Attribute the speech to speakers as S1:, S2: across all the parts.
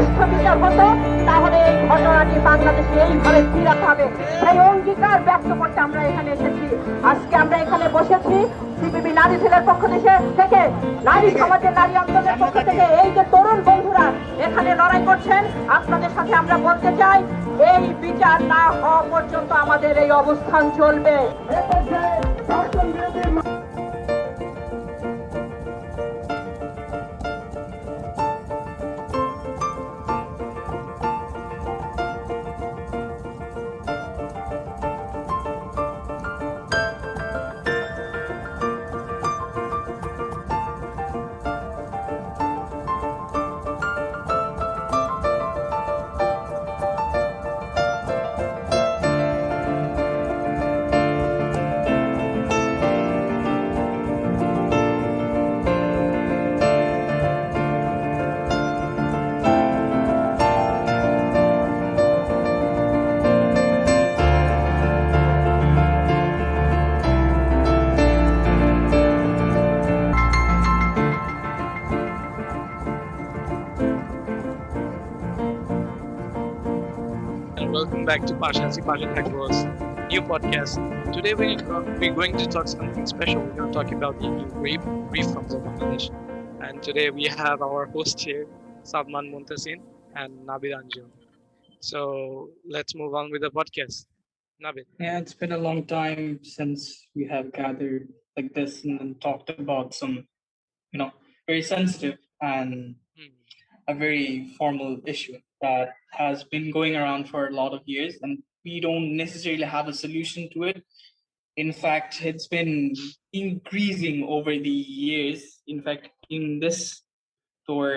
S1: সুষ্ঠু বিচার হতো, তাহলে এই ঘটনাটি বাংলাদেশে এইভাবে ফিরাতে হবে। সেই অঙ্গীকার ব্যক্ত করতে আমরা এখানে এসেছি। আজকে আমরা এখানে বসেছি সিপিবি নারী সেলের পক্ষ থেকে, নারী সমাজের নারী আন্দোলনের পক্ষ থেকে এই যে তরুণ বন্ধুরা এখানে লড়াই করছেন, আপনাদের সাথে আমরা বলতে চাই এই বিচার না হওয়া পর্যন্ত আমাদের এই অবস্থান চলবে।
S2: Welcome back to Pashansi Pashan's new podcast. Today we're going to talk something special. We're going to talk about the rape from Bangladesh. And today we have our host here, Sadman Muntasin and Nabid Anjum. So let's move on with the podcast. Nabid.
S3: Yeah, it's been a long time since we have gathered like this and talked about some, very sensitive and a very formal issue that has been going around for a lot of years, and we don't necessarily have a solution to it. In fact, it's been increasing over the years. In fact, in this tour,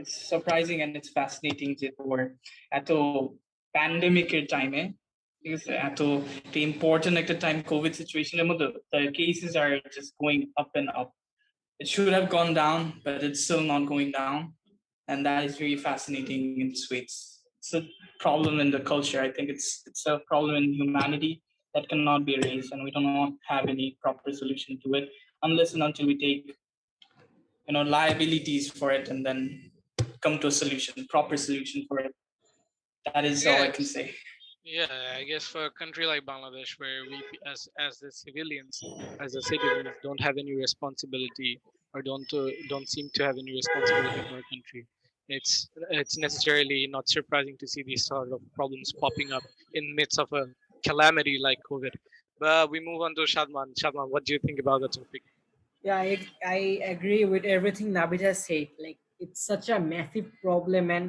S3: it's surprising and it's fascinating যে তোর এত প্যান্ডেমিকের টাইমে ঠিক আছে এত important একটা time Covid সিচুয়েশনের মধ্যে the cases are just going up and up. It should have gone down, but it's still not going down, and that is very fascinating in its ways. It's a problem in the culture. I think it's a problem in humanity that cannot be erased, and we do not have any proper solution to it unless and until we take liabilities for it and then come to a solution, proper solution for it. That is all I can say.
S2: Yeah, I guess for a country like Bangladesh, where we as the civilians, as the citizens, don't have any responsibility or don't seem to have any responsibility for our country, it's necessarily not surprising to see these sort of problems popping up in midst of a calamity like COVID. But we move on to Shadman. Shadman, what do you think about the topic?
S4: Yeah, I agree with everything Nabit has said. Like, it's such a massive problem, and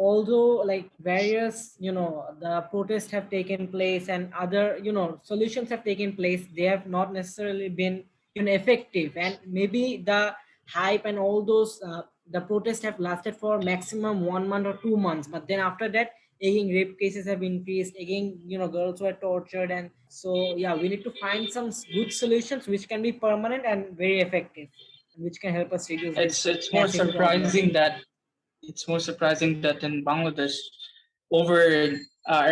S4: although like various the protests have taken place and other solutions have taken place, they have not necessarily been effective, and maybe the hype and all those the protests have lasted for maximum 1 month or 2 months, but then after that again rape cases have increased again, girls were tortured, and so yeah, we need to find some good solutions which can be permanent and very effective, and which can help us reduce
S3: It's more surprising that in Bangladesh, over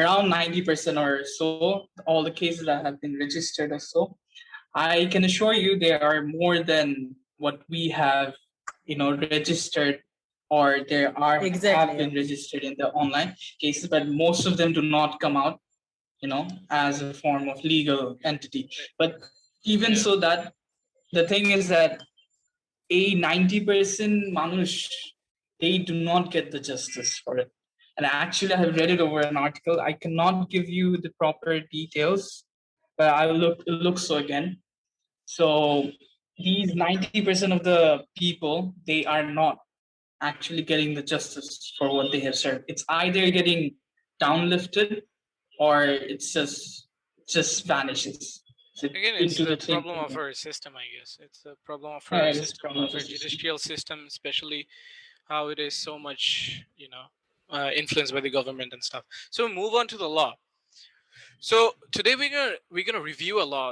S3: around 90% or so, all the cases that have been registered or so, I can assure you there are more than what we have, registered, or there are have been registered in the online cases, but most of them do not come out, as a form of legal entity. But even so, that the thing is that a 90% manush, they do not get the justice for it. And actually, I have read it over an article. I cannot give you the proper details, but I will look so again. So these 90% of the people, they are not actually getting the justice for what they have served. It's either getting downlifted or it's just vanishes.
S2: Again, it's the problem of our system, I guess. It's the problem of our system, of our judicial system, especially how it is so much, influenced by the government and stuff. So move on to the law. So today we're gonna review a law.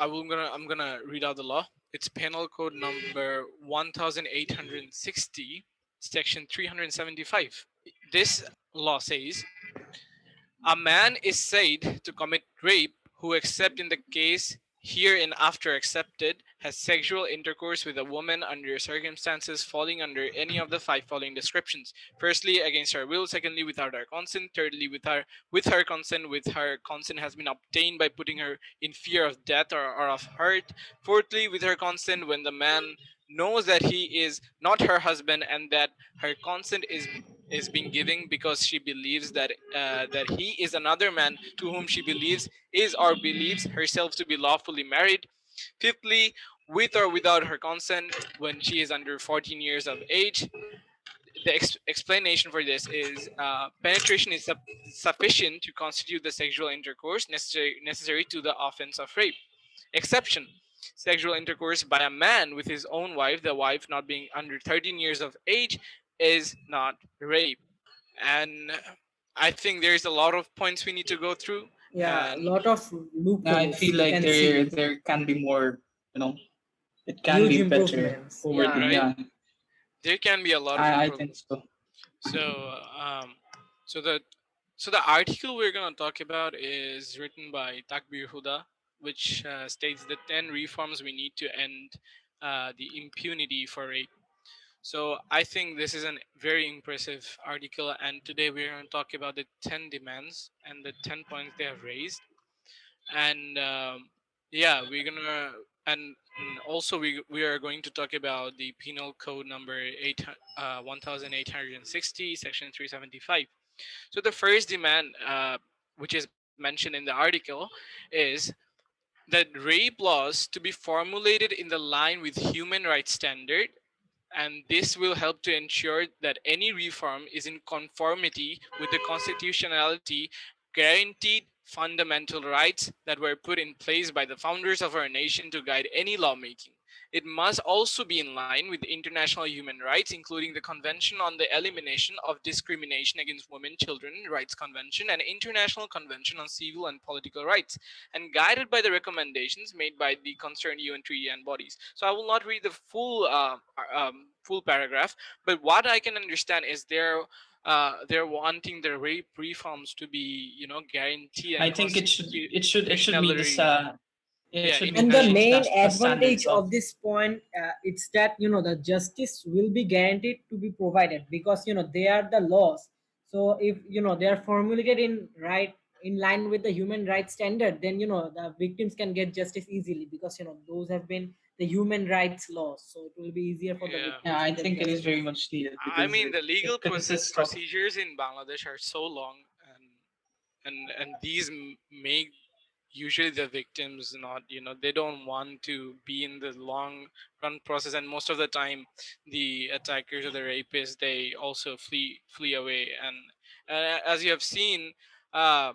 S2: I'm gonna read out the law. It's Penal Code number 1860, section 375. This law says, a man is said to commit rape who, except in the case herein after accepted, has sexual intercourse with a woman under circumstances falling under any of the five following descriptions. Firstly, against her will. Secondly, without her consent. Thirdly, with her consent, with her consent has been obtained by putting her in fear of death or of hurt. Fourthly, with her consent when the man knows that he is not her husband and that her consent is being given because she believes that he is another man to whom she believes is or believes herself to be lawfully married. Fifthly, with or without her consent when she is under 14 years of age. The explanation for this is penetration is sufficient to constitute the sexual intercourse necessary to the offense of rape. Exception: sexual intercourse by a man with his own wife, the wife not being under 13 years of age, is not rape. And I think there's a lot of points we need to go through,
S4: Yeah, a
S2: and
S4: lot of
S3: Yeah, I
S4: loopholes
S3: feel
S4: we
S3: like
S4: can
S3: there
S4: see.
S3: there can be more, you know, it can
S4: Huge
S3: be better
S4: improvements.
S3: over the,
S4: Yeah.
S2: right,
S3: yeah.
S2: there can be a lot of
S3: I think
S2: improvements.
S3: so.
S2: So, so the so the article we're gonna talk about is written by Takbir Huda, which states the 10 reforms we need to end the impunity for rape. So I think this is a very impressive article, and today we're going to talk about the 10 demands and the 10 points they have raised. And yeah, we're gonna and also we are going to talk about the penal code number 1860 section 375. So the first demand, which is mentioned in the article, is that rape laws to be formulated in the line with human rights standard, and this will help to ensure that any reform is in conformity with the constitutionality guaranteed fundamental rights that were put in place by the founders of our nation to guide any lawmaking. It must also be in line with international human rights, including the Convention on the Elimination of Discrimination Against Women, Children Rights Convention and International Convention on Civil and Political Rights, and guided by the recommendations made by the concerned UN treaty and bodies. So I will not read the full paragraph, but what I can understand is they're wanting the rape reforms to be, guaranteed and
S3: I think it should meet this
S2: constitutionally,
S3: it
S2: yeah,
S3: should meet
S4: And the
S3: the
S2: international.
S4: main
S3: international
S4: advantage
S3: standards of.
S4: of this point, it's that the justice will be guaranteed to be provided, because they are the laws. So if they are formulated in line with the human rights standard, then the victims can get justice easily, because those have been the human rights laws. So it will be easier for the
S2: Yeah,
S3: Yeah,
S4: victims to
S3: I
S4: get
S3: think it is very
S4: justice.
S3: much needed
S2: I
S3: because
S2: mean the legal
S3: it consists of.
S2: procedures in Bangladesh are so long, and these make usually the victims not, they don't want to be in the long run process, and most of the time the attackers or the rapists, they also flee away. And as you have seen, I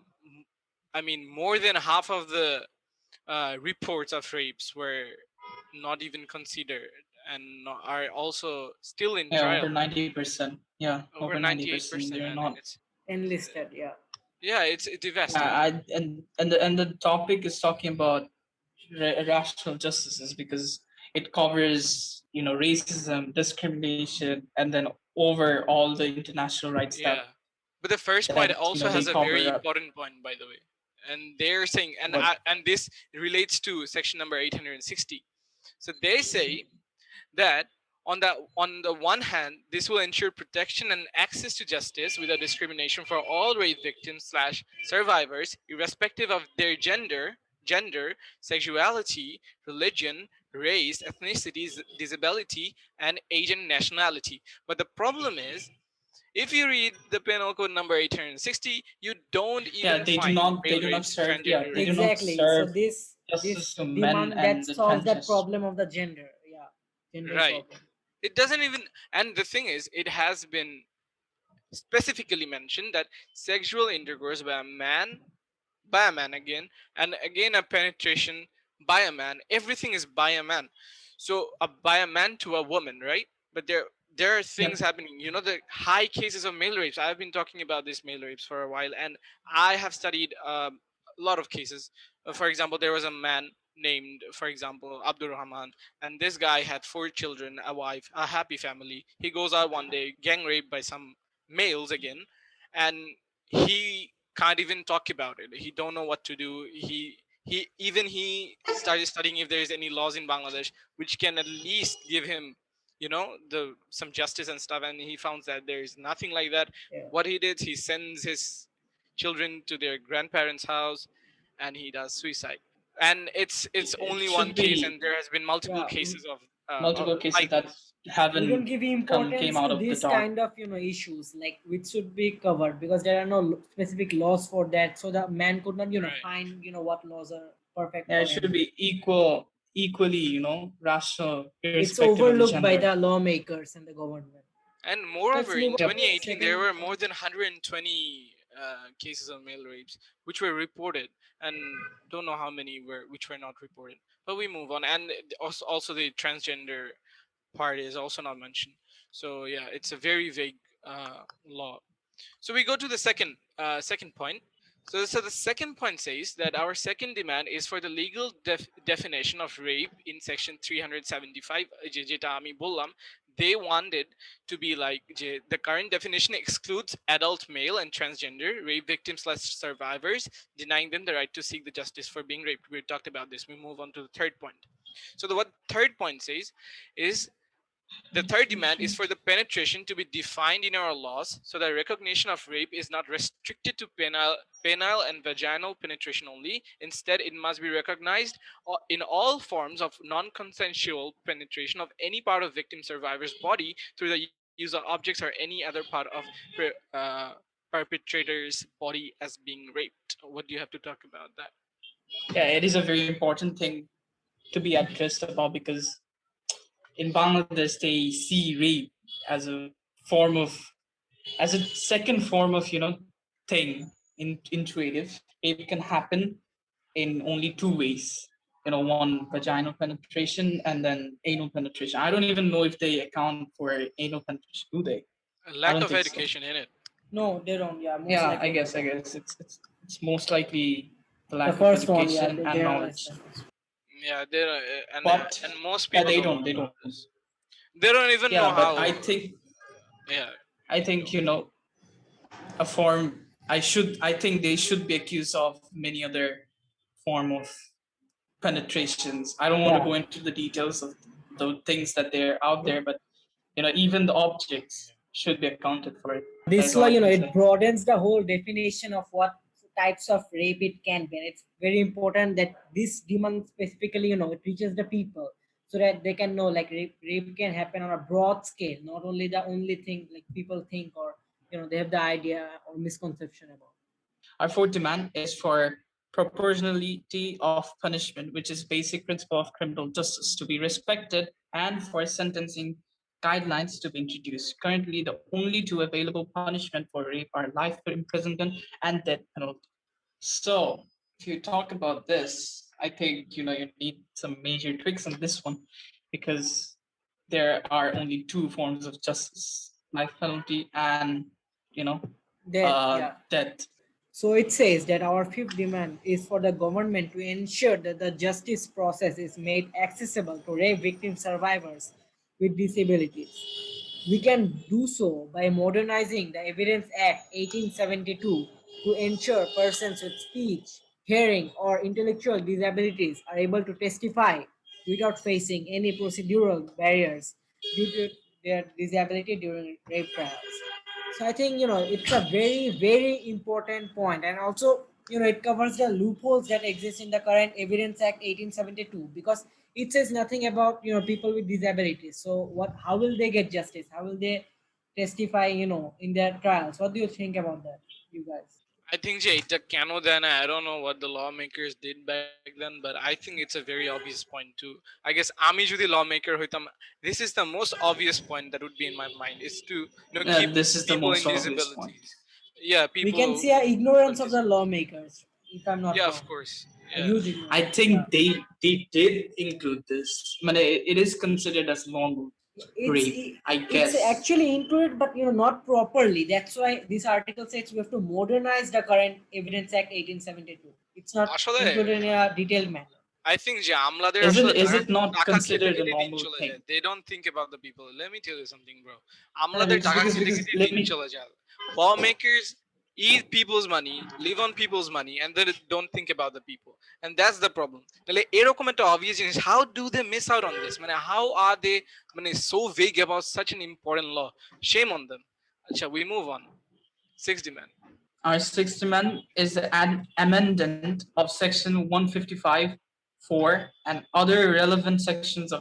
S2: mean, more than half of the reports of rapes were not even considered and are also still in
S3: Yeah, over
S2: trial.
S3: 90%. Yeah, over
S2: Over
S3: 90%.
S2: 98%,
S3: They're
S2: man,
S3: not.
S2: and it's,
S4: Enlisted, yeah.
S2: yeah, it's
S3: Yeah,
S2: devastating.
S3: and the topic is talking about rational justices because it covers, racism, discrimination, and then over all the international rights that
S2: Yeah, but the first point
S3: that
S2: also
S3: they
S2: has a
S3: cover
S2: very
S3: up.
S2: important point, by the way, and they're saying,
S3: But
S2: and this relates to section number 860. So they say that on the one hand, this will ensure protection and access to justice without discrimination for all rape victims slash survivors, irrespective of their gender, sexuality, religion, race, ethnicity, disability, and age and nationality. But the problem is, if you read the penal code number 860, you don't
S3: yeah,
S2: even
S3: they do
S2: find
S3: not they
S2: male
S3: do not
S2: rapes,
S3: serve.
S2: transgender
S3: Yeah, they do
S2: rapes.
S3: not
S4: Exactly. So
S3: serve
S4: this
S3: justice to men
S4: demand that
S3: and the
S4: solves that
S3: trenches.
S4: problem of the gender. Yeah, gender
S2: Right.
S4: problem.
S2: It doesn't even, and the thing is, it has been specifically mentioned that sexual intercourse by a man again, and again a penetration by a man, everything is by a man. So by a man to a woman, right? But there are things
S3: Yep.
S2: happening, the high cases of male rapes. I've been talking about these male rapes for a while, and I have studied a lot of cases. For example, there was a man named, for example, Abdul Rahman, and this guy had 4 children, a wife, a happy family. He goes out one day, gang raped by some males again, and he can't even talk about it. He don't know what to do. he started studying if there is any laws in Bangladesh which can at least give him, the some justice and stuff, and he found that there is nothing like that.
S4: Yeah.
S2: What he did, he sends his children to their grandparents' house, and he does suicide. And it's
S3: It
S2: only one
S3: should
S2: case,
S3: be
S2: and there has been multiple
S4: Yeah,
S2: cases of
S3: multiple cases
S2: like
S3: that
S2: this.
S4: we don't
S3: haven't
S4: give
S3: came
S4: importance
S3: out
S4: to
S3: of the
S4: this
S3: dark.
S4: kind of issues like which should be covered because there are no specific laws for that, so the man could not
S2: Right.
S4: find what laws are perfect
S3: Yeah, it
S4: for
S3: should
S4: him.
S3: be equally, rational,
S4: It's
S3: irrespective of the
S4: overlooked by
S3: gender.
S4: the lawmakers and the government.
S2: And
S4: Let's
S2: moreover,
S4: move
S2: in
S4: on to
S3: Yep.
S4: the
S2: 2018, there
S4: second
S2: were more
S4: point.
S2: than 120 cases of male rapes which were reported, and don't know how many were which were not reported. But we move on, and also the transgender part is also not mentioned. So yeah, it's a very vague law. So we go to the second point. So the second point says that our second demand is for the legal definition of rape in section 375 যেটা আমি বললাম, they wanted to be like the current definition excludes adult male and transgender rape victims slash survivors, denying them the right to seek the justice for being raped. We talked about this. We move on to the third point. So the what third point says is the third demand is for the penetration to be defined in our laws so that recognition of rape is not restricted to penile and vaginal penetration only. Instead, it must be recognized in all forms of non consensual penetration of any part of victim survivor's body through the use of objects or any other part of perpetrator's body as being raped. What do you have to talk about that?
S3: Yeah, it is a very important thing to be addressed about because in Bangladesh they see rape as a form of as a second form of thing intuitive. Rape can happen in only two ways. One vaginal penetration and then anal penetration. I don't even know if they account for anal penetration, do they?
S2: A
S3: I
S2: lack
S3: don't
S2: of
S3: think so.
S2: education in it.
S4: No, they don't. Yeah, most
S3: Yeah, I
S4: likely they
S3: guess. I
S4: don't.
S3: guess it's most likely the
S4: The
S3: lack of
S4: first one, yeah,
S3: education
S4: they
S3: and
S4: generalize
S3: knowledge.
S4: that.
S2: Yeah, there
S3: But
S2: and most
S3: yeah,
S2: people
S3: they
S2: don't
S3: don't.
S2: know
S3: They
S2: about
S3: don't.
S2: this. They don't even know
S3: Yeah, but
S2: how. Yeah,
S3: I think a form. I think they should be accused of many other form of penetrations. I don't want to
S4: Yeah.
S3: go into the details of the things that they're out there, but even the objects should be accounted for it.
S4: Yeah,
S3: That is
S4: this law,
S3: all I can
S4: it
S3: say.
S4: broadens the whole definition of what types of rape it can be. And it's very important that this demand specifically, it reaches the people so that they can know like rape can happen on a broad scale, not only the only thing like people think or they have the idea or misconception about.
S3: Our fourth demand is for proportionality of punishment, which is basic principle of criminal justice to be respected, and for sentencing guidelines to be introduced. Currently, the only two available punishment for rape are life imprisonment and death penalty. So, if you talk about this, I think you need some major tweaks on this one because there are only two forms of justice: life penalty and you know
S4: That, yeah.
S3: death.
S4: So it says that our fifth demand is for the government to ensure that the justice process is made accessible to rape victim survivors with disabilities. We can do so by modernizing the Evidence Act 1872 to ensure persons with speech, hearing, or intellectual disabilities are able to testify without facing any procedural barriers due to their disability during rape trials. So I think it's a very very important point, and also it covers the loopholes that exist in the current Evidence Act 1872 because it says nothing about people with disabilities. So what? How will they get justice? How will they testify? In their trials. What do you think about that, you guys?
S2: I think যে এটা কেন দেয় না, I don't know what the lawmakers did back then, but I think it's a very obvious point too. I guess আমি যদি lawmaker হইতাম, this is the most obvious point that would be in my mind is to keep
S3: This is the
S2: people in
S3: most obvious point.
S2: disabilities. Yeah,
S4: We
S2: people
S4: can see a
S2: with
S4: ignorance of the
S2: disabilities.
S4: lawmakers, if I'm not
S2: Yeah, of
S4: wrong.
S2: course.
S4: A
S2: Yeah.
S4: huge
S3: I
S4: ignorance.
S3: think
S4: Yeah.
S3: they did include this. I mean, it is considered as normal
S4: it's
S3: rape, I
S4: it's
S3: guess.
S4: actually included but not properly. That's why this article says we have to modernize the current Evidence Act 1872. It's not
S2: আসলে
S4: included in a detailed manner.
S2: I think যে আমলাদের
S3: Is
S2: আসলে
S3: it is
S2: টাকা
S3: it not
S2: টাকা খেতে
S3: considered a
S2: খেতে দিন
S3: normal
S2: চলে
S3: thing?
S2: যায়. They don't think about the people. Let me tell you something, bro. আমলাদের টাকা খেতে
S3: Because
S2: খেতে
S3: let
S2: দিন
S3: me
S2: চলে যায়. Lawmakers eat people's money, live on people's money, and then don't think about the people. And that's the problem. তাহলে এরকম একটা obvious জিনিস, how do they miss out on this? মানে how are they মানে so vague about such an important law? Shame on them. আচ্ছা, we move on. Sixth demand.
S3: Our sixth demand is an amendment of Section 155(4) and other relevant sections of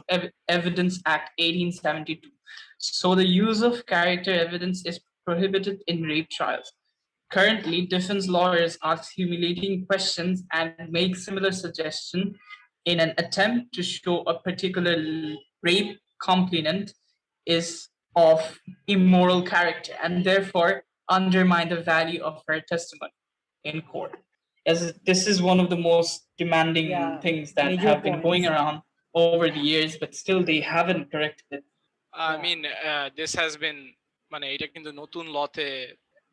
S3: Evidence Act 1872. So the use of character evidence is prohibited in rape trials. Currently, defense lawyers ask humiliating questions and make similar suggestions in an attempt to show a particular rape complainant is of immoral character and therefore undermine the value of her testimony in court. As this is one of the most demanding
S4: Yeah,
S3: things that
S4: major
S3: have been going
S4: points.
S3: around over the years, but still they haven't corrected it.
S2: I
S4: Yeah.
S2: mean, this has been মানে এটা কিন্তু নতুন লতে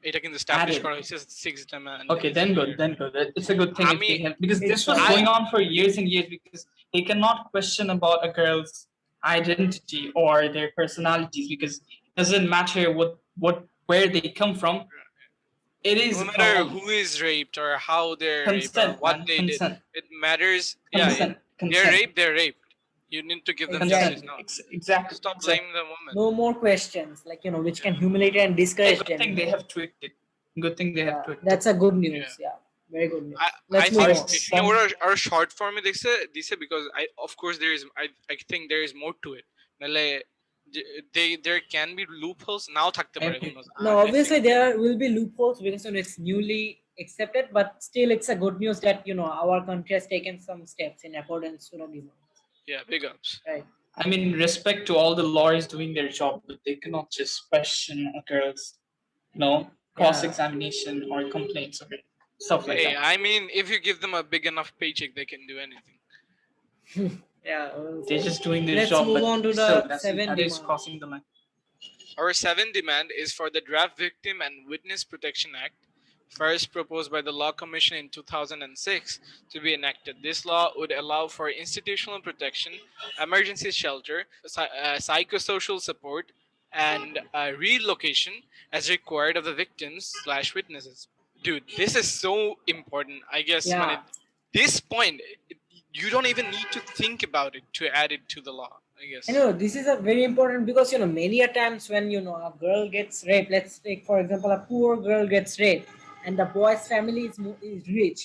S2: এটা কিন্তু establish
S3: Added.
S2: করা হয়েছে sixth demand.
S3: Okay, then good, then good. It's a good thing if
S2: আমি
S3: they have, because this
S4: It's
S3: was
S4: a-
S3: going on for years and years, because they cannot question about a girl's identity or their personalities, because it doesn't matter what where they come from. It is
S2: no matter who is raped or how they're raped or
S3: consent,
S2: what
S3: man,
S2: they
S3: consent,
S2: did, it matters.
S3: consent,
S2: They're
S3: consent,
S2: raped, they're raped. You need to give them
S3: consent.
S2: justice now.
S3: Exactly.
S2: Stop blaming the woman.
S4: No more questions, like which can humiliate and discourage
S3: Good
S4: them.
S3: thing they have tweaked it. Good thing they have
S4: Yeah,
S3: tweaked it.
S4: that's a good news. Yeah, very good news.
S2: I
S4: Let's move
S2: think
S4: on.
S2: you know what our short form this because of course there is I think there is more to it. Nale, there can be loopholes now থাকতে পারে, who knows.
S4: No,
S2: I
S4: obviously
S2: think-
S4: there will be loopholes because it's newly accepted, but still it's a good news that our country has taken some steps in accordance to the demands.
S2: yeah, big ups.
S4: Right.
S3: I mean, respect to all the lawyers doing their job, but they cannot just question a girl's, cross-examination or complaints or stuff like
S2: Hey,
S3: that.
S2: I mean, if you give them a big enough paycheck, they can do anything.
S4: Yeah. well,
S3: They're just doing their
S4: Let's
S3: job,
S4: move
S3: but
S4: on to
S3: still,
S4: the
S3: that
S4: seventh
S3: is
S4: demand.
S3: crossing the line.
S2: Our seventh demand is for the Draft Victim and Witness Protection Act, first proposed by the Law Commission in 2006, to be enacted. This law would allow for institutional protection, emergency shelter, psychosocial support, and relocation as required of the victims/witnesses. Dude, this is so important. I guess
S4: Yeah.
S2: at this point, you don't even need to think about it to add it to the law. I guess.
S4: I know this is a very important because many a times when a girl gets raped, let's take for example a poor girl gets raped, and the boy's family is rich.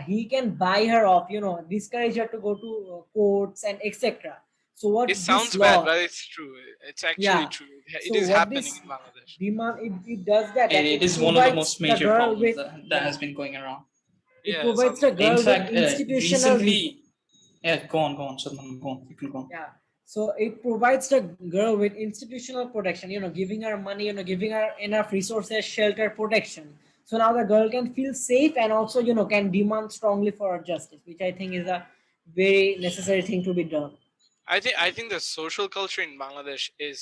S4: He can buy her off, discourage her to go to courts and etc. So what
S2: It
S4: this
S2: sounds
S4: law?
S2: bad, but it's true. It's actually
S4: Yeah.
S2: true. It
S4: So
S2: is
S4: what
S2: happening
S4: this
S2: in Bangladesh.
S4: demand it does that.
S3: It is one of the most major problems that has been going around.
S4: It
S2: Yeah,
S4: provides
S2: some-
S4: the girl
S3: In fact,
S4: with institutional.
S3: recently, yeah, go on, Salman, go on, you can go on.
S4: Yeah. So it provides the girl with institutional protection, giving her money, giving her enough resources, shelter, protection. So now the girl can feel safe and also, can demand strongly for justice, which I think is a very necessary thing to be done.
S2: I think the social culture in Bangladesh is,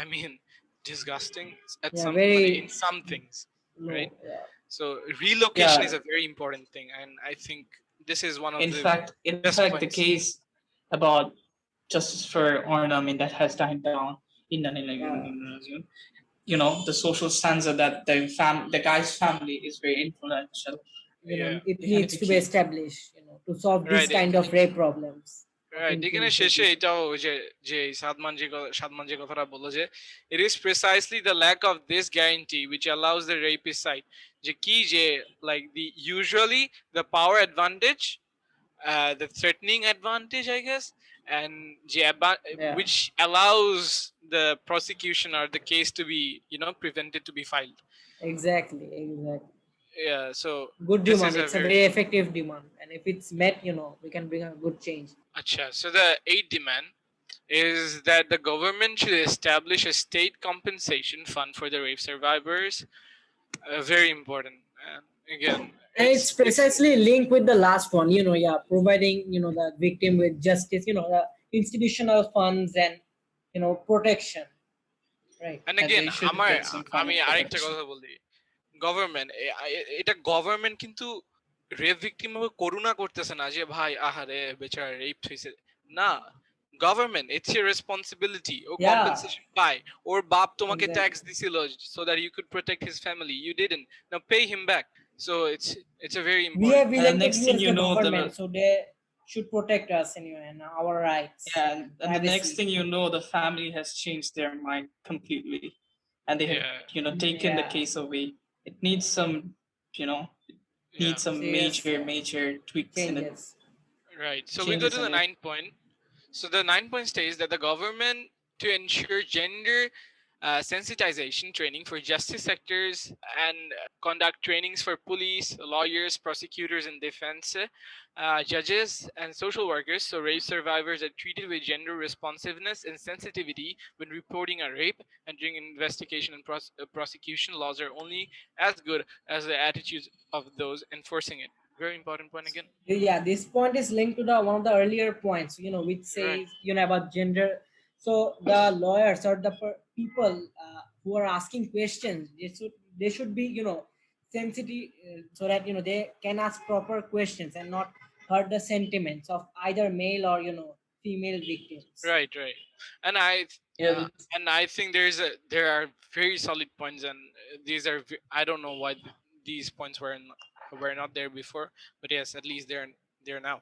S2: I mean, disgusting at
S4: Yeah,
S2: some
S4: very
S2: in some things,
S4: low.
S2: right?
S4: Yeah.
S2: So relocation
S3: Yeah.
S2: is a very important thing, and I think this is one of
S3: In
S2: the
S3: fact,
S2: best
S3: the
S2: points.
S3: case about justice for Orna, I mean, that has died down in the social stanza that the guy's family is very influential.
S2: Yeah.
S4: It
S3: They have
S4: needs
S3: to
S4: to be
S3: keep-
S4: established, to solve this
S2: Right,
S4: kind of rape problems. of
S2: Right, এখানে
S4: influential
S2: শেষে
S4: people.
S2: এটাও যে সাদমান যে কথাটা বললো যে it is precisely the lack of this guarantee which allows the rapist side যে কি যে like the usually the power advantage, the threatening advantage, I guess, and
S4: Yeah.
S2: which allows the prosecution or the case to be prevented to be filed.
S4: Exactly.
S2: Yeah, so
S4: Good
S2: this
S4: demand.
S2: is
S4: It's a very effective demand, and if it's met, we can bring a good change.
S2: Acha. So the eighth demand is that the government should establish a state compensation fund for the rape survivors. Very important. Again,
S4: And it's precisely linked with the last one, providing the victim with justice, the institutional funds and protection, right?
S2: and
S3: Yeah,
S2: again,
S3: they should
S2: আমার
S3: get some form
S2: আমি
S3: of
S2: আরেকটা
S3: protection.
S2: কথা বলি, government এটা government কিন্তু rape victim করুণা করতেছে না যে ভাই আহারে বেচারা রেপ হয়েছে, না, গভর্নমেন্ট, ইটস ইউর রেসপন্সিবিলিটি। ও
S4: Yeah,
S2: কম্পেনসেশন পায়, ওর বাপ তোমাকে ট্যাক্স
S4: exactly.
S2: দিছিল so that you could protect his family, you didn't, now pay him back. So it's a very
S4: We
S2: important
S4: have
S2: point.
S3: And the
S4: elected
S3: next
S4: you
S3: thing
S4: as
S3: you
S4: the
S3: know,
S4: government, so they should protect us anyway and our rights
S3: yeah,
S4: and
S3: and the next
S4: privacy.
S3: thing you know, the family has changed their mind completely, and they have,
S2: Yeah,
S3: taken the
S4: Yeah,
S3: case away. It needs some, you know,
S2: yeah,
S3: needs some
S4: serious
S3: major tweaks in it,
S4: changes.
S2: right. So we go
S3: changes
S2: to the
S3: in it.
S2: 9 point. So the 9 point states that the government, to ensure gender sensitization training for justice sectors and conduct trainings for police, lawyers, prosecutors, and defense, judges, and social workers, so rape survivors are treated with gender responsiveness and sensitivity when reporting a rape, and during investigation and prosecution. Laws are only as good as the attitudes of those enforcing it. Very important point again.
S4: Yeah, this point is linked to the one of the earlier points, which
S2: Right.
S4: says about gender. So the lawyers or the people who are asking questions, they should be sensitive, so that they can ask proper questions and not hurt the sentiments of either male or female victims.
S2: Right, right. And I
S3: Yeah,
S2: uh, and I think there are very solid points, and these are I don't know why these points were not there before, but yes, at least they're now.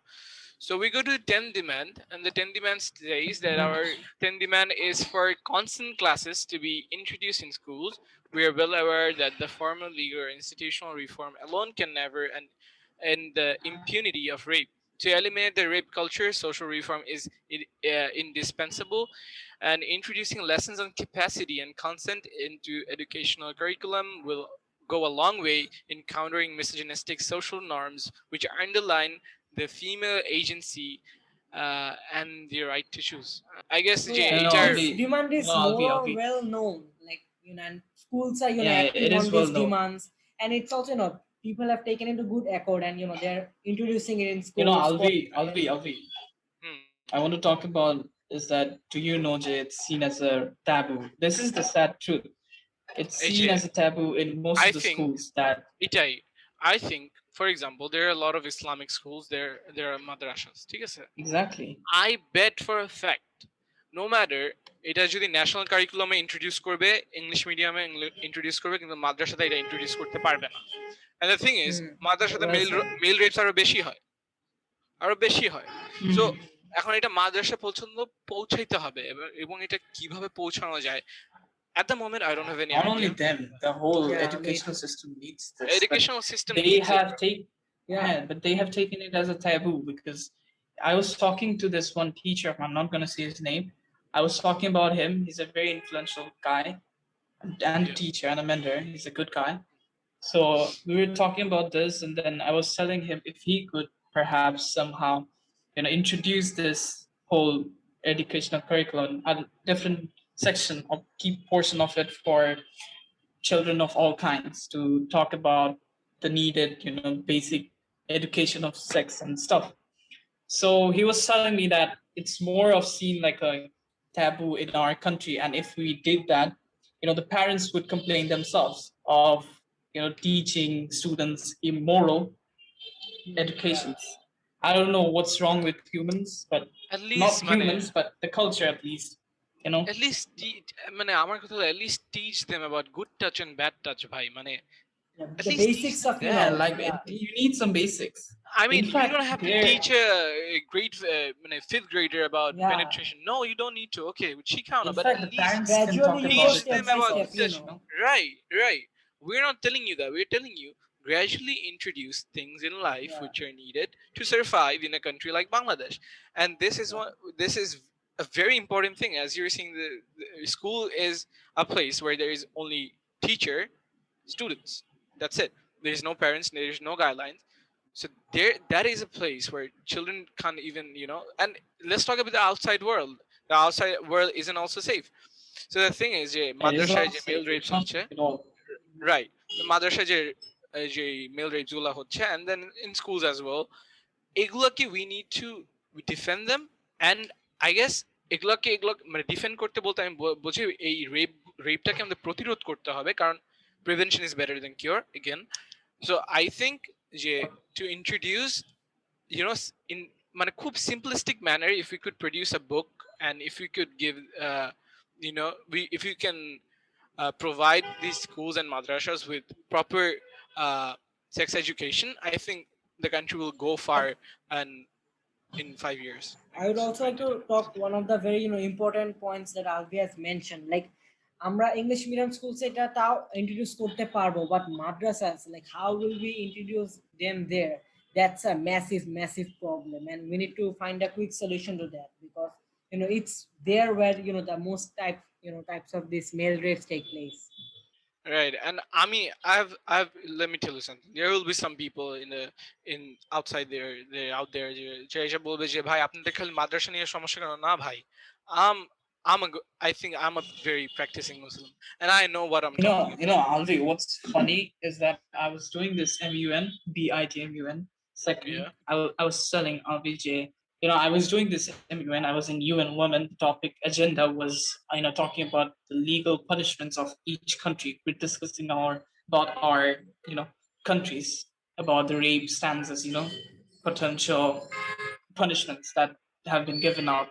S2: So we go to 10 demand, and the 10 demand says that our 10 demand is for constant classes to be introduced in schools. We are well aware that the formal legal or institutional reform alone can never and the impunity of rape. To eliminate the rape culture, social reform is indispensable, and introducing lessons on capacity and consent into educational curriculum will go a long way in countering misogynistic social norms which underline the female agency and the right to choose. I guess
S4: So
S2: যে
S4: yeah,
S3: no,
S2: এইটার
S4: this
S3: Avi,
S4: demand
S3: no,
S4: is
S3: Avi,
S4: more
S3: Avi.
S4: well known. Like and schools are
S3: Yeah,
S4: active
S3: it is
S4: on
S3: well
S4: these
S3: known.
S4: demands, and it's also people have taken into good accord, and they're introducing it in schools.
S3: Alvi,
S2: hmm,
S3: I want to talk about is that, do you know, Jay, it's seen as a taboo. This is the sad truth. It's
S2: এই
S3: seen
S2: যে
S3: as a taboo in most
S2: I
S3: of the
S2: think
S3: schools that
S2: এটাই I think, for example, there are a lot of Islamic schools, there are madrasas, ঠিক আছে?
S3: exactly.
S2: I bet for a fact, no matter এটা যদি national কারিকুলামে introduce করবে, English মিডিয়ামে introduce করবে, কিন্তু মাদ্রাসাতে এটা ইন্ট্রোডিউস করতে পারবে না। And the thing is, মাদ্রাসাতে
S4: Well said.
S2: মেল রেপস আরো বেশি হয়, আরো বেশি হয়। So
S3: Mhm.
S2: এখন এটা মাদ্রাসা পর্যন্ত পৌঁছাইতে হবে, এবং এটা কিভাবে পৌঁছানো যায়, at the moment I don't have any
S3: Not only
S2: idea.
S3: them, the whole
S4: Yeah, me
S3: educational
S4: too.
S3: system needs this, but
S2: Educational system
S3: they
S2: needs it,
S3: have
S2: bro.
S3: taken
S4: Yeah.
S3: yeah, but they have taken it as a taboo because I was talking to this one teacher. I'm not gonna say his name. I was talking about him. He's a very influential guy and
S2: Yeah.
S3: teacher and a mentor. He's a good guy. So we were talking about this, and then I was telling him if he could perhaps somehow, introduce this whole educational curriculum, a different section or key portion of it for children of all kinds to talk about the needed, basic education of sex and stuff. So he was telling me that it's more of seen like a taboo in our country, and if we did that, the parents would complain themselves of teaching students immoral
S4: Yeah.
S3: educations. I don't know what's wrong with humans, but
S2: At
S3: not
S2: least মানে
S3: humans, but the culture at least.
S2: at least মানে আমার কথা হলো, at least teach them about good touch and bad touch, ভাই, মানে
S4: Yeah,
S2: at
S4: the
S2: least teach
S4: basics
S2: them
S4: of
S2: that.
S3: Yeah, like
S4: yeah.
S3: you need some basics.
S2: I
S3: In
S2: mean, you
S3: fact,
S2: don't have to
S3: there,
S2: teach a grade fifth grader about
S4: Yeah,
S2: penetration. No, you don't need to. Okay, শিখাও না,
S3: in
S2: but
S3: fact,
S2: at
S3: the
S2: least
S3: parents can
S4: gradually
S3: talk
S4: you go
S3: about
S2: teach
S3: it
S4: step
S2: them
S4: by
S2: about
S4: step,
S2: good
S3: themselves.
S2: touch.
S3: You know.
S2: Right, right. We're not telling you that. We're telling you gradually introduce things in life
S4: yeah,
S2: which are needed to survive in a country like Bangladesh. And this is
S4: yeah,
S2: what this is a very important thing. As you're seeing, the school is a place where there is only teacher, students. That's it. There is no parents. There is no guidelines. So there, that is a place where children can't even, And let's talk about the outside world. The outside world isn't also safe. So the thing is,
S3: It is
S2: madrashaয়
S3: not
S2: যে
S3: safe.
S2: male rapes
S3: It's not
S2: হচ্ছে,
S3: safe at all.
S2: right? মাদ্রাসায় যে male rapes গুলা হচ্ছে, and then in schools as well, এগুলাকে we need to defend them, and I guess এগুলো মানে defend করতে বলতে আমি বুঝি এই রেপটাকে আমাদের প্রতিরোধ করতে হবে, কারণ prevention is better then cure again. So I think যে টু ইন্ট্রোডিউস, in মানে খুব simplistic manner, if we could produce a book and if we could give we if you can provide these schools and madrasas with proper uh, sex education, I think the country will go far, and in 5 years, I
S4: I would
S2: guess,
S4: also
S2: or in
S4: like
S2: 10
S4: to
S2: years.
S4: talk one of the very important points that Alvi has mentioned. Like আমরা English medium school সেটা তাও introduce করতে পারবো, but madrasas like how will be introduce them there? That's a massive problem, and we need to find a quick solution to that, because it's there where the most types of these male rapes take place.
S2: Right, and I mean, I've. Let me tell you something. There will be some people in outside there, they out there যে এসে বলবে যে ভাই আপনাদের খালি মাদ্রাসা নিয়ে সমস্যা কেন না ভাই. I'm I think I'm a very practicing Muslim, and I know what I'm talking about.
S3: Alvi, what's funny is that I was doing this MUN second.
S2: Yeah.
S3: I was selling RBJ. I was doing this MUN. I was in UN Women. The topic agenda was, talking about the legal punishments of each country. We're discussing about our, countries, about the rape stanzas, potential punishments that have been given out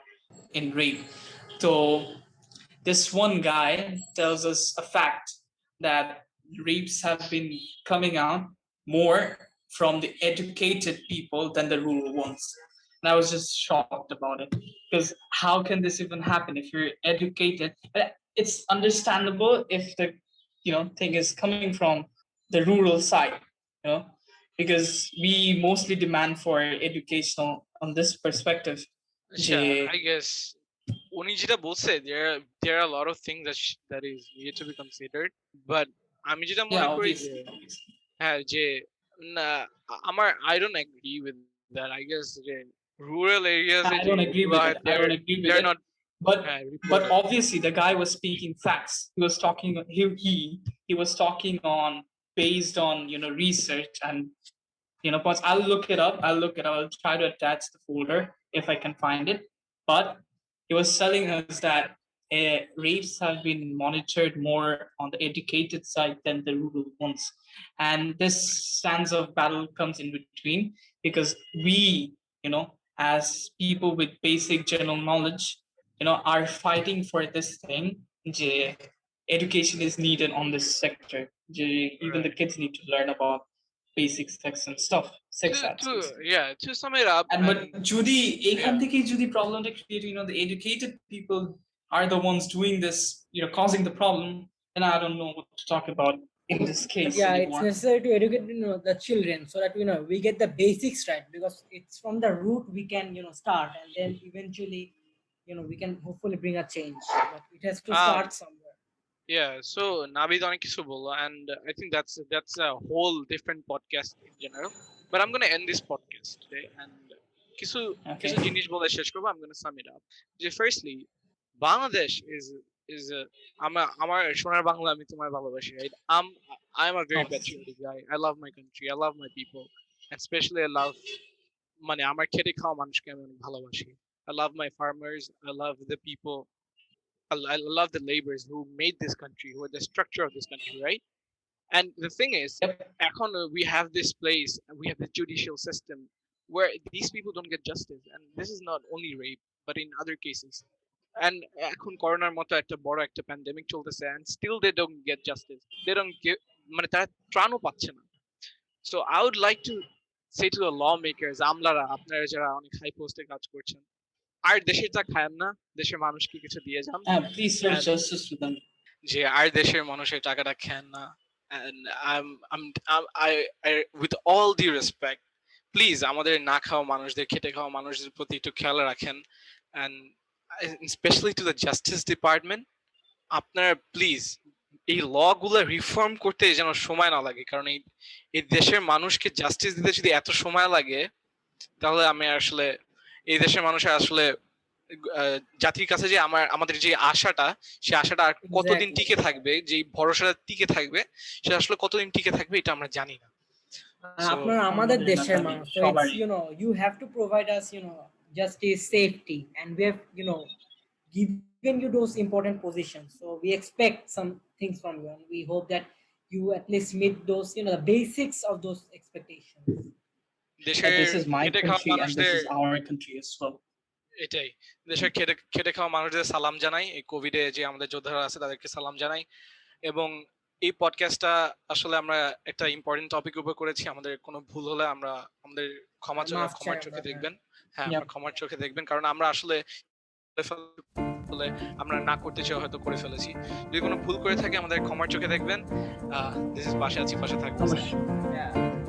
S3: in rape. So this one guy tells us a fact that rapes have been coming out more from the educated people than the rural ones. And I was just shocked about it, because how can this even happen if you're educated? But it's understandable if the thing is coming from the rural side, you know, because we mostly demand for educational on this perspective.
S2: আচ্ছা, I guess উনি যেটা বলছে, there are a lot of things that is needed to be considered, but আমি যেটা
S3: Yeah,
S2: মনে করি যে
S3: obviously.
S2: হ্যাঁ যে না, আমার I don't agree with that. I guess যে rural areas এ
S3: I
S2: যে
S3: don't agree
S2: এগুলো
S3: with
S2: হয়,
S3: it. I don't agree with
S2: they're
S3: it.
S2: not
S3: But
S2: reported.
S3: obviously the guy was speaking facts. He was talking he was talking on based on research and but I'll look it up. I'll try to attach the folder if I can find it. But he was telling us that rapes have been monitored more on the educated side than the rural ones. And this stands of battle comes in between, because we, as people with basic general knowledge, are fighting for this thing. যে education is needed on this sector. Even the
S2: Right.
S3: kids need to learn about basic sex and stuff, sex acts.
S2: Yeah, to sum it up,
S3: And
S2: and
S3: but যদি এখান
S2: yeah.
S3: থেকে যদি problemটা create, the educated people are the ones doing this, causing the problem, then I don't know what to talk about in this case
S4: Yeah, it's
S3: anymore.
S4: necessary to educate the children, so that we get the basics right, because it's from the root we can start, and then eventually we can hopefully bring a change, but it has to start
S2: Um,
S4: somewhere.
S2: yeah, so Navid অনেক কিছু বললো, and I think that's a whole different podcast in general. But I'm gonna end this podcast today, and কিছু কিছু
S3: Okay.
S2: জিনিস বলে শেষ করবো. I'm gonna sum it up. যে firstly, Bangladesh is a আমার সোনার বাংলা, আমি তোমায় ভালোবাসি, right? I'm a very
S3: Obviously.
S2: patriotic guy. I love my country. I love my people, and especially I love মানে আমার খেটে খাওয়া মানুষকে আমি অনেক ভালোবাসি. I love my farmers. I love the people. I love the laborers who made this country, who are the structure of this country, right? And the thing is,
S3: Yep.
S2: এখন we have this place, and we have the judicial system where these people don't get justice, and this is not only rape, but in other cases. And এখন করোনার মতো একটা বড় একটা pandemic চলতেছে, and still they don't get justice. They don't give, মানে তারা ত্রাণও পাচ্ছে না. So I would like to say to the lawmakers, আমলারা, আপনারা যারা অনেক হাই পোস্টে কাজ করছেন, আর দেশের যা খায়েন না, দেশের মানুষকে কিছু দিয়ে যান।
S3: Please search
S2: And
S3: justice for them.
S2: যে আর দেশের মানুষের টাকাটা খান না। And I with all due respect, please আমাদের না খাওয়া মানুষদের, খেটে খাওয়া মানুষদের প্রতি একটু খেয়াল রাখেন, and especially to the justice department, আপনারা প্লিজ এই ল গুলো রিফর্ম করতে যেন সময় না লাগে, কারণ এই দেশের মানুষকে জাস্টিস দিতে যদি এত সময় লাগে, তাহলে আমি আসলে এই দেশের মানুষের আসলে জাতির কাছে যে আমাদের যে আশাটা, সেই আশাটা আর কতদিন
S4: Exactly.
S2: টিকে থাকবে, যে ভরসাটা টিকে থাকবে, সেটা আসলে কতদিন টিকে থাকবে এটা আমরা জানি না। So,
S4: আপনার আমাদের
S3: আমাদের
S4: দেশের
S3: না,
S4: মানুষ, so it's
S3: সবারই।
S4: you have to provide us justice, safety, and we have given you those important positions, so we expect some things from you, and we hope that you at least meet those the basics of those expectations.
S3: But
S2: দেশের
S3: this is my
S2: খেটে খাওয়া
S3: country and this
S2: মানুষদের,
S3: is our country as well.
S2: এটাই দেশের খেটে খেটে খাওয়া মানুষদের সালাম জানাই, এই কোভিডে যে আমাদের যোদ্ধারা আছে তাদেরকে সালাম জানাই। এবং এই পডকাস্টটা আসলে আমরা একটা ইম্পর্টেন্ট টপিক উপর করেছি। আমাদের কোনো ভুল হলে আমরা আমাদের
S4: মাফ চাই
S2: ক্ষমার
S4: আমরা,
S2: চোখে
S4: হ্যাঁ।
S2: দেখবেন। হ্যাঁ,
S3: Yep.
S2: আমরা ক্ষমার চোখে দেখবেন, কারণ আমরা আসলে বলে আমরা না করতে চেয়ে হয়তো করে ফেলেছি। যদি কোনো ভুল করে থাকি আমাদের ক্ষমার চোখে দেখবেন। দিস ইজ পাশে আছি, পাশে থাকবেন।
S3: অবশ্যই।
S4: Yeah.